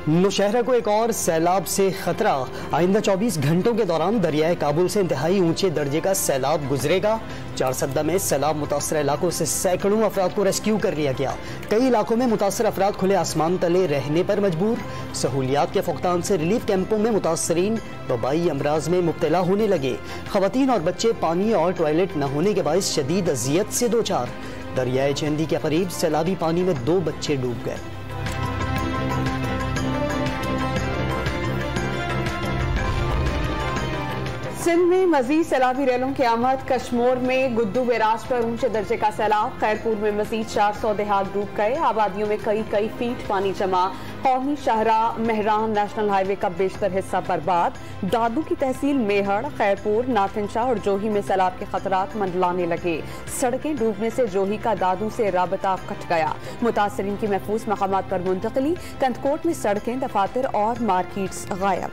नौशहरा को एक और सैलाब से खतरा। आइंदा 24 घंटों के दौरान दरियाए काबुल से इंतहाई ऊंचे दर्जे का सैलाब गुजरेगा। चारसद्दा में सैलाब मुतासर इलाकों से सैकड़ों अफराद को रेस्क्यू कर लिया गया। कई इलाकों में मुतासर अफराद खुले आसमान तले रहने पर मजबूर। सहूलियात के फुकतान से रिलीफ कैंपों में मुतासरीन वबाई अमराज में मुब्तला होने लगे। खवातीन और बच्चे पानी और टॉयलेट न होने के बायस शदीद अजियत से दो चार। दरियाए चंदी के करीब सैलाबी पानी में 2 बच्चे डूब गए। सिंध में मजीद सैलाबी रेलों की आमद। कश्मोर में गुद्दू बैराज पर ऊंचे दर्जे का सैलाब। खैरपुर में मजीद 400 देहात डूब गए। आबादियों में कई फीट पानी जमा। कौमी शाहरा मेहरान नेशनल हाईवे का बेशतर हिस्सा बर्बाद। दादू की तहसील मेहड़, खैरपुर, नाथिनशाह और जोही में सैलाब के खतरात मंडलाने लगे। सड़कें डूबने से जोही का दादू से राबता कट गया। मुतासरीन की महफूज मकामात पर मुंतकली। कंदकोट में सड़कें, दफातर और मार्केट्स गायब।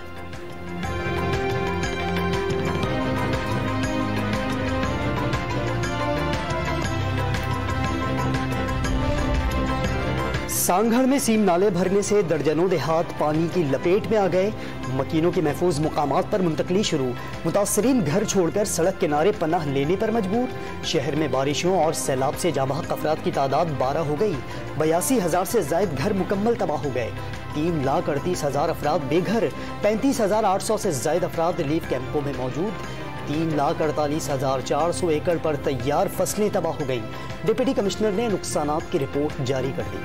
सांगढ़ में सीम नाले भरने से दर्जनों देहात पानी की लपेट में आ गए। मकीनों की महफूज मुकामात पर मुंतकली शुरू। मुतासरीन घर छोड़कर सड़क किनारे पनाह लेने पर मजबूर। शहर में बारिशों और सैलाब से जामबहक अफराद की तादाद 12 हो गई। 82,000 से ज्यादा घर मुकम्मल तबाह हो गए। 3,38,000 अफराद बेघर। 35,800 से ज्यादा अफराद रिलीफ कैंपों में मौजूद। 3,48,400 एकड़ पर तैयार फसलें तबाह हो गई। डिप्टी कमिश्नर ने नुकसानात की रिपोर्ट जारी कर दी।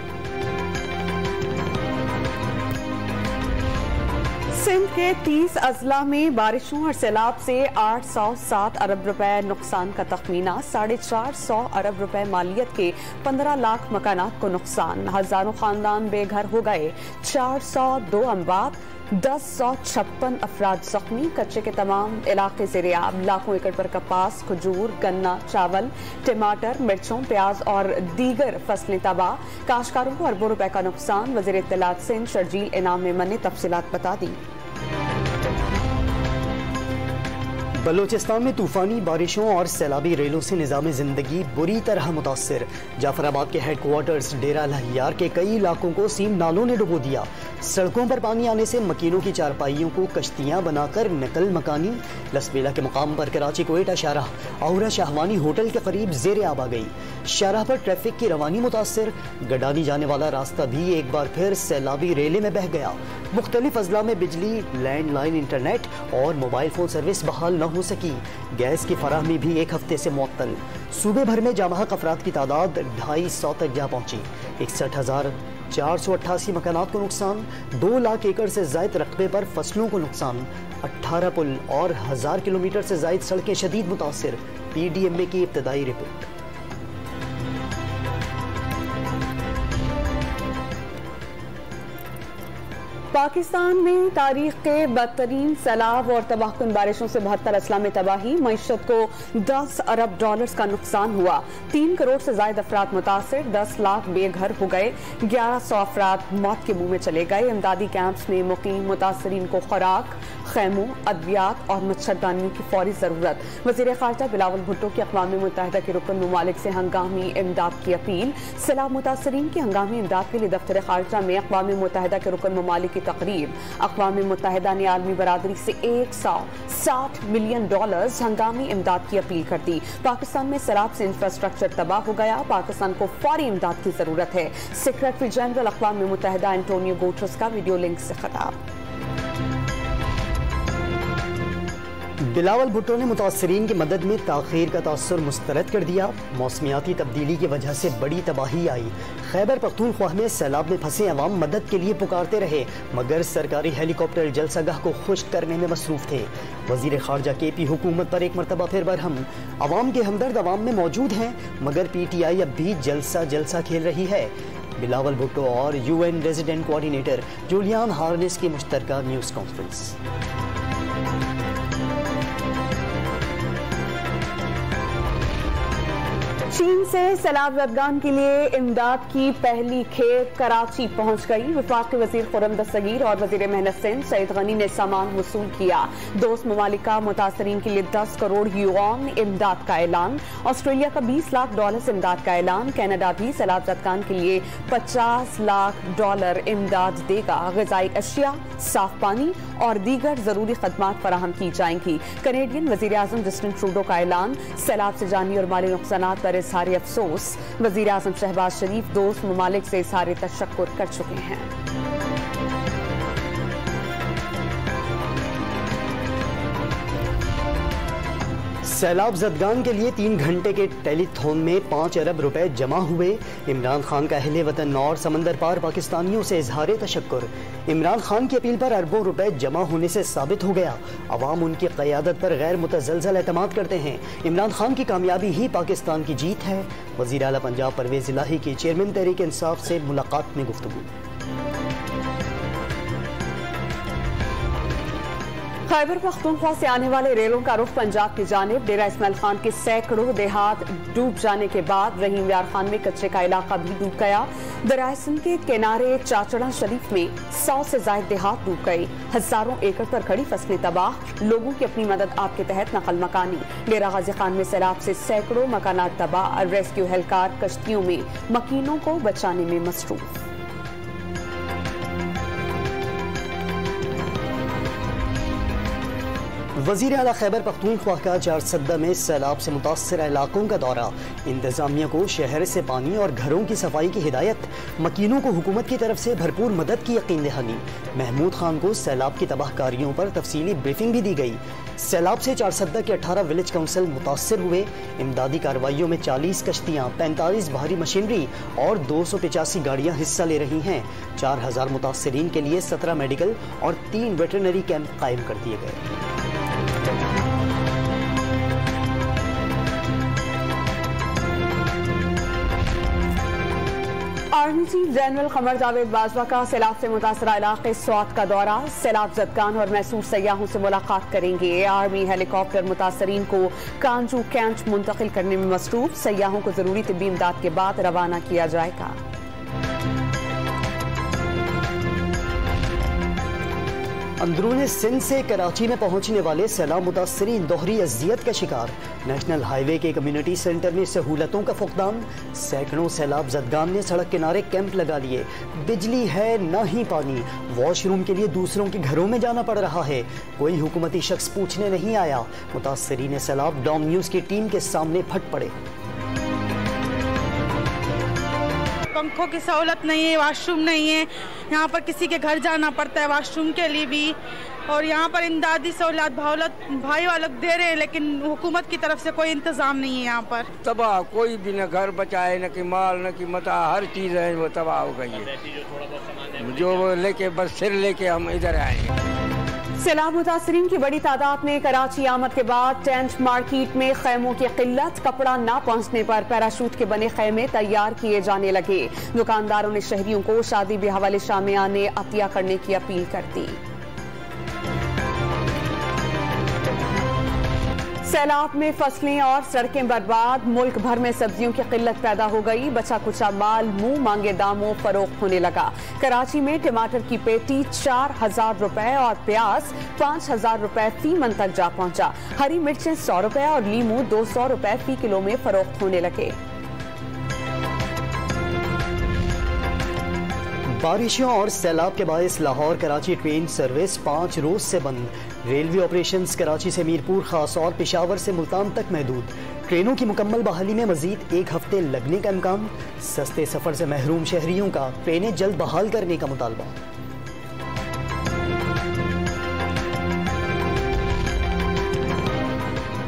सिंध के 30 अजला में बारिशों और सैलाब से 807 अरब रुपए नुकसान का तखमीना। 450 अरब रुपए मालियत के 15 लाख मकानात को नुकसान। हजारों खानदान बेघर हो गए। 402 अमवात, 1056 अफराद जख्मी। कच्चे के तमाम इलाके ज़ेरे-आब। लाखों एकड़ पर कपास, खजूर, गन्ना, चावल, टमाटर, मिर्चों, प्याज और दीगर फसलें तबाह। काश्तकारों को अरबों रुपए का नुकसान। वज़ीर इत्तलात सिंध शर्जील इनाम मेमन ने तफसीलात बता दी। बलोचिस्तान में तूफानी बारिशों और सैलाबी रेलों से निज़ाम जिंदगी बुरी तरह मुतासिर। जाफराबाद के हेडक्वार्टर्स डेरा लहियार के कई इलाकों को सीम नालों ने डुबो दिया। सड़कों पर पानी आने से मकीनों की चारपाइयों को कश्तियां बनाकर नकल मकानी। लसबेला के मुकाम पर कराची कोयटा शाहराह औरा शाहवानी होटल के करीब ज़ेरे आब आ गई। शाहराह पर ट्रैफिक की रवानी मुतासिर। गडानी जाने वाला रास्ता भी एक बार फिर सैलाबी रेले में बह गया। मुख्तलिफ अजला में बिजली, लैंडलाइन, इंटरनेट और मोबाइल फोन सर्विस बहाल न हो सकी। गैस की फराहमी भी एक हफ्ते से मुअत्तल। सूबे भर में जामबहक अफराद की तादाद 250 तक जा पहुंची। 61,488 मकानात को नुकसान। 2 लाख एकड़ से जायद रकबे पर फसलों को नुकसान। 18 पुल और 1000 किलोमीटर से जायद सड़कें शदीद मुतासिर। PDMA की इब्तदाई रिपोर्ट। पाकिस्तान में तारीख के बदतरीन सैलाब और तबाहकुन बारिशों से 72 अजला में तबाही। मईशत को 10 अरब डॉलर्स का नुकसान हुआ। 3 करोड़ से ज्यादा अफराद मुतासिर। 10 लाख बेघर हो गए। 1100 अफराद मौत के मुंह में चले गए। इमदादी कैंप्स में मुकीम मुतासरीन को खुराक, खैमों, अद्वियात और मच्छरदानियों की फौरी जरूरत। वजीर खारजा बिलावल भुट्टो की अक़वाम मुत्तहिदा के रुकन ममालिक से हंगामी इमदाद की अपील। सैलाब मुतासरीन की हंगामी इमदाद के लिए दफ्तर खारजा में अक़वाम मुत्तहिदा के रुकन ममालिक की तकरीब। अक़वाम मुत्तहिदा ने आलमी बरादरी से $160 मिलियन हंगामी इमदाद की अपील कर दी। पाकिस्तान में सैलाब से इंफ्रास्ट्रक्चर तबाह हो गया। पाकिस्तान को फौरी इमदाद की जरूरत है। सेक्रेटरी जनरल अक़वाम मुत्तहिदा एंटोनियो गुटेरेस का वीडियो लिंक से खिताब। बिलावल भुट्टो ने मुतासरीन की मदद में ताख़ीर का तासुर मुस्तरद कर दिया। मौसमियाती तब्दीली की वजह से बड़ी तबाही आई। खैबर पख्तूनख्वा में सैलाब में फंसे अवाम मदद के लिए पुकारते रहे, मगर सरकारी हेलीकॉप्टर जलसागाह को खुश्क करने में मसरूफ थे। वजीर खारजा KP हुकूमत पर एक मरतबा फिर बरहम। अवाम के हमदर्द अवाम में मौजूद हैं, मगर PTI अब भी जलसा खेल रही है। बिलावल भुट्टो और UN resident coordinator Julian harness की मुश्तरका न्यूज़ कॉन्फ्रेंस। चीन से सैलाब ज़दगान के लिए इमदाद की पहली खेप कराची पहुंच गई। वफाकी वजीर खुर्रम दस्तगीर और वजीर मेहनत सिंध सईद गनी ने सामान वसूल किया। दोस्त ममालिक का मुतासरीन के लिए 10 करोड़ युआन इमदाद का ऐलान। ऑस्ट्रेलिया का $20 लाख इमदाद का ऐलान। कनाडा भी सैलाब ज़दगान के लिए $50 लाख इमदाद देगा। ग़िज़ाई अशिया, साफ पानी और दीगर जरूरी खदमात फराहम की जाएंगी। कनेडियन वजीर आज़म जस्टिन ट्रूडो का ऐलान। सैलाब से जानी और माली नुकसानात पर इज़हार अफसोस। वजीर आज़म शहबाज शरीफ दोस्त ममालिक से इज़हार तशक्कुर कर चुके हैं। सैलाब ज़दगान के लिए 3 घंटे के टेलीथॉन में 5 अरब रुपए जमा हुए। इमरान खान का अहले वतन और समंदर पार पाकिस्तानियों से इजहार तशक्कुर। इमरान खान की अपील पर अरबों रुपए जमा होने से साबित हो गया अवाम उनकी क़यादत पर गैर मुतज़लज़ल एतमाद करते हैं। इमरान खान की कामयाबी ही पाकिस्तान की जीत है। वज़ीर आला पंजाब परवेज़ इलाही की चेयरमैन तहरीक इंसाफ से मुलाकात में गुफ्तगू। खैबर पख्तूनख्वा से आने वाले रेलों का रुख पंजाब की जानिब। डेरा इस्माइल खान के सैकड़ों देहात डूब जाने के बाद रहीम यार खान में कच्चे का इलाका भी डूब गया। दरिया सिंध के किनारे चाचड़ा शरीफ में 100 से ज्यादा देहात डूब गए। हजारों एकड़ पर खड़ी फसलें तबाह। लोगों की अपनी मदद आपके तहत नकल मकानी। डेरा गाजी खान में सैलाब से सैकड़ों मकानात तबाह। रेस्क्यू एहलकार कश्तियों में मकीनों को बचाने में मसरूफ। वज़ीर आला खैबर पख्तूनख्वा का चारसद्दा में सैलाब से मुतासर इलाकों का दौरा। इंतजामिया को शहर से पानी और घरों की सफाई की हिदायत। मकीनों को हुकूमत की तरफ से भरपूर मदद की यकीन दहानी। महमूद खान को सैलाब की तबाहकारियों पर तफसीली ब्रीफिंग भी दी गई। सैलाब से चारसद्दा के 18 विलेज काउंसिल मुतासर हुए। इमदादी कार्रवाइयों में 40 कश्तियाँ, 45 भारी मशीनरी और 285 गाड़ियाँ हिस्सा ले रही हैं। 4000 मुतासरीन के लिए 17 मेडिकल और 3 वेटरनरी कैंप कायम कर दिए गए। Army chief general Qamar Javed Bajwa का सैलाब से मुतासरा इलाके स्वात का दौरा। सैलाब ज़दगान और मैसूर सयाहों से मुलाकात करेंगे। आर्मी हेलीकॉप्टर मुतासरीन को कांजू कैंच मुंतकिल करने में मसरूफ। सयाहों को जरूरी तिब्बी इमदाद के बाद रवाना किया जाएगा। अंदरूनी सिंध से कराची में पहुंचने वाले सैलाब मुतासरीन दोहरी अजियत का शिकार। नेशनल हाईवे के कम्युनिटी सेंटर में सहूलतों का फुकदान। सैकड़ों सैलाब ज़दगान ने सड़क किनारे कैंप लगा लिए। बिजली है न ही पानी। वॉशरूम के लिए दूसरों के घरों में जाना पड़ रहा है। कोई हुकूमती शख्स पूछने नहीं आया। मुतासरीन सैलाब डॉम न्यूज़ की टीम के सामने फट पड़े। पंखों की सहूलत नहीं है, वॉशरूम नहीं है। यहाँ पर किसी के घर जाना पड़ता है वॉशरूम के लिए भी। और यहाँ पर इमदादी सहूलत भाई वाले दे रहे हैं, लेकिन हुकूमत की तरफ से कोई इंतजाम नहीं है। यहाँ पर तबाह, कोई भी न घर बचा है, न कि माल, न कि मता, हर चीज़ है वो तबाह हो गई है। जो लेके बस सिर लेके हम इधर आए हैं। सैलाब मुतासरीन की बड़ी तादाद में कराची आमद के बाद टेंट मार्केट में खैमों की किल्लत। कपड़ा ना पहुंचने पर पैराशूट के बने खैमे तैयार किए जाने लगे। दुकानदारों ने शहरियों को शादी ब्याह वाले शामियाने अतिया करने की अपील कर दी। सैलाब में फसलें और सड़कें बर्बाद। मुल्क भर में सब्जियों की किल्लत पैदा हो गई। बचा कुचा माल मुंह मांगे दामों फरोख्त होने लगा। कराची में टमाटर की पेटी 4000 रुपए और प्याज 5000 रुपए फी मन तक जा पहुंचा। हरी मिर्चें 100 रुपए और लीमू 200 रुपए फी किलो में फरोख्त होने लगे। बारिशों और सैलाब के बायस लाहौर कराची ट्रेन सर्विस 5 रोज से बंद। रेलवे ऑपरेशंस कराची से मीरपुर खास और पेशावर से मुल्तान तक महदूद। ट्रेनों की मुकम्मल बहाली में मजीद 1 हफ्ते लगने का इम्कान। सस्ते सफर से महरूम शहरियों का ट्रेनें जल्द बहाल करने का मुतालबा।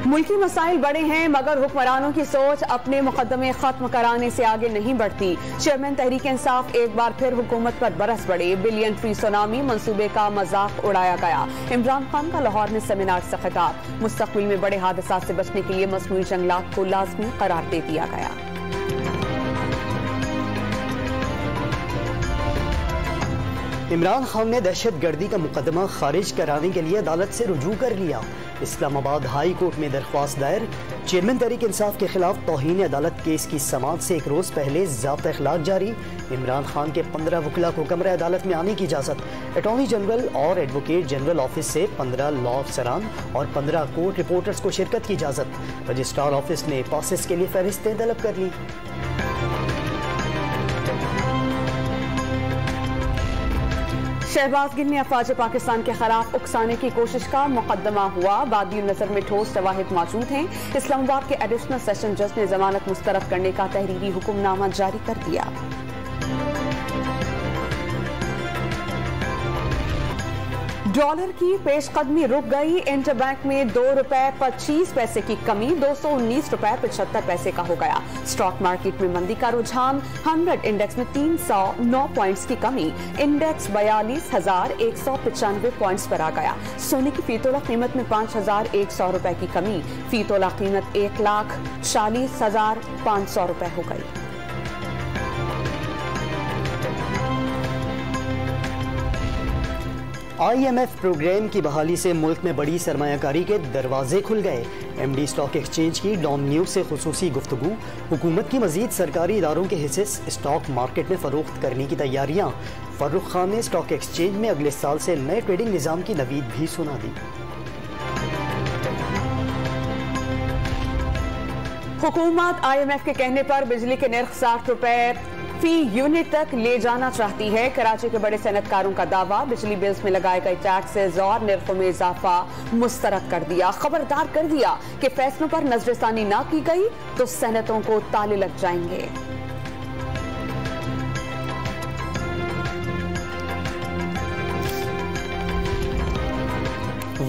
मुल्की मसाइल बड़े हैं मगर हुक्मरानों की सोच अपने मुकदमे खत्म कराने से आगे नहीं बढ़ती। चेयरमैन तहरीक इंसाफ एक बार फिर हुकूमत पर बरस पड़े। बिलियन ट्री सुनामी मंसूबे का मजाक उड़ाया गया। इमरान खान का लाहौर में सेमिनार से खिताब। मुस्तकबिल में बड़े हादसा से बचने के लिए मसनूई जंगलात को लाजमी करार दे दिया गया। इमरान खान ने दहशत गर्दी का मुकदमा खारिज कराने के लिए अदालत से रुजू कर लिया। इस्लामाबाद हाई कोर्ट में दरख्वास्त दायर। चेयरमैन तहरीक इंसाफ के खिलाफ तौहीन अदालत केस की समाअत से एक रोज पहले ज़ाब्ता इखलाक जारी। इमरान खान के 15 वकला को कमरे अदालत में आने की इजाज़त। अटॉर्नी जनरल और एडवोकेट जनरल ऑफिस से 15 लॉ अफसरान और 15 कोर्ट रिपोर्टर्स को शिरकत की इजाज़त। रजिस्ट्रार ऑफिस ने पासेस के लिए फहरिस्तें तलब कर ली। शहबाज गिल ने अफवाज पाकिस्तान के खिलाफ उकसाने की कोशिश का मुकदमा हुआ। बादियों नजर में ठोस शवाहिद मौजूद हैं। इस्लामाबाद के एडिशनल सेशन जज ने जमानत मुस्तरद करने का तहरीरी हुक्मनामा जारी कर दिया। डॉलर की पेशकदमी रुक गई। इंटरबैंक में ₹2.25 की कमी 219.75 का हो गया। स्टॉक मार्केट में मंदी का रुझान। 100 इंडेक्स में 309 पॉइंट्स की कमी। इंडेक्स 42,195 पॉइंट्स पर आ गया। सोने की फीतोला कीमत में ₹5,100 की कमी। फीतोला कीमत ₹1,40,500 हो गई। IMF प्रोग्राम की बहाली से मुल्क में बड़ी सरमायाकारी के दरवाजे खुल गए। MD स्टॉक एक्सचेंज की डॉम न्यूज से खुसूसी गुफ्तगू। हुकूमत की मजीद सरकारी इदारों के हिस्से स्टॉक मार्केट में फरोख्त करने की तैयारियां। फर्रुख खान ने स्टॉक एक्सचेंज में अगले साल से नए ट्रेडिंग निज़ाम की नवीद भी सुना दी। हुकूमत IMF के कहने पर बिजली के निर्ख ₹60 फी यूनिट तक ले जाना चाहती है। कराची के बड़े सनतकारों का दावा। बिजली बिल्स में लगाए गए टैक्सेस और निर्खों में इजाफा मुस्तरद कर दिया। खबरदार कर दिया कि फैसलों पर नजरसानी ना की गई तो सनतों को ताले लग जाएंगे।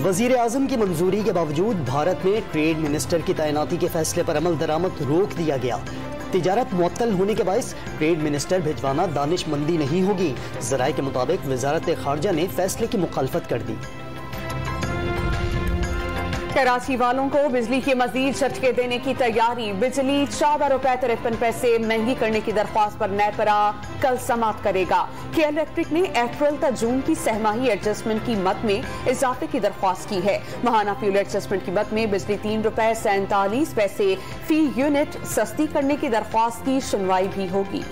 वजीर आजम की मंजूरी के बावजूद भारत में ट्रेड मिनिस्टर की तैनाती के फैसले पर अमल दरामद रोक दिया गया। तिजारत मुअत्तल होने के बायस ट्रेड मिनिस्टर भिजवाना दानिशमंदी नहीं होगी। ज़राए के मुताबिक वजारत खारजा ने फैसले की मुखालफत कर दी। कराची वालों को बिजली के मजीद झटके देने की तैयारी। बिजली ₹14.53 महंगी करने की दरख्वास्त पर नेपरा कल समाअत करेगा। के इलेक्ट्रिक ने अप्रैल तक जून की सहमाही एडजस्टमेंट की मद में इजाफे की दरख्वास्त की है। माहाना फ्यूल एडजस्टमेंट की मद में बिजली ₹3.47 फी यूनिट सस्ती करने की दरख्वास्त की सुनवाई भी होगी।